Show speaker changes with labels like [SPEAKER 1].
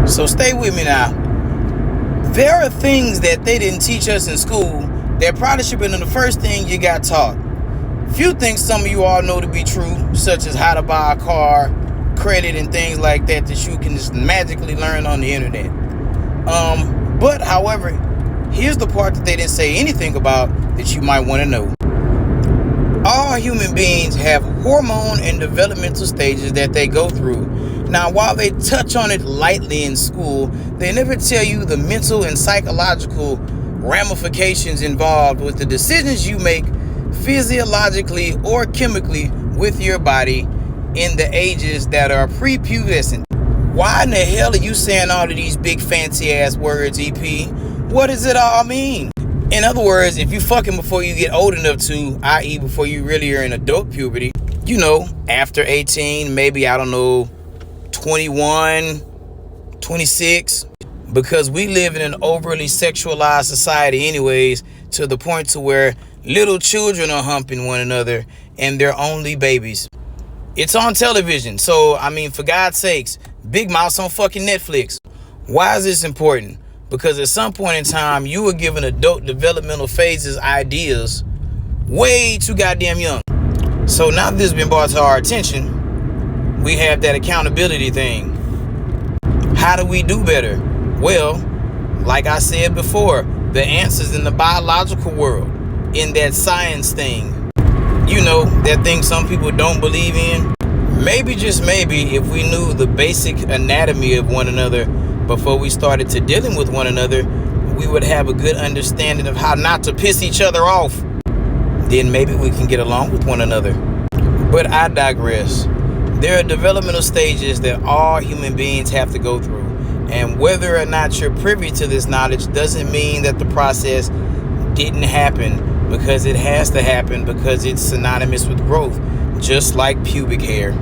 [SPEAKER 1] So stay with me now. There are things that they didn't teach us in school that probably should have been the first thing you got taught. Few things some of you all know to be true, such as how to buy a car, credit, and things like that you can just magically learn on the internet. But however, here's the part that they didn't say anything about that you might want to know. All human beings have hormone and developmental stages that they go through. Now, while they touch on it lightly in school, they never tell you the mental and psychological ramifications involved with the decisions you make physiologically or chemically with your body in the ages that are prepubescent. Why in the hell are you saying all of these big fancy ass words, EP? What does it all mean? In other words, if you fucking before you get old enough to, i.e. before you really are in adult puberty, after 18, maybe, 21, 26, because we live in an overly sexualized society anyways, to the point to where little children are humping one another and they're only babies. It's on television, so for God's sakes, Big Mouth's on fucking Netflix. Why is this important? Because at some point in time, you were given adult developmental phases ideas way too goddamn young. So now that this has been brought to our attention, we have that accountability thing. How do we do better? Well, like I said before, the answer's in the biological world, in that science thing. That thing some people don't believe in. Maybe, just maybe, if we knew the basic anatomy of one another before we started to dealing with one another, we would have a good understanding of how not to piss each other off. Then maybe we can get along with one another. But I digress. There are developmental stages that all human beings have to go through. And whether or not you're privy to this knowledge doesn't mean that the process didn't happen, because it has to happen, because it's synonymous with growth, just like pubic hair.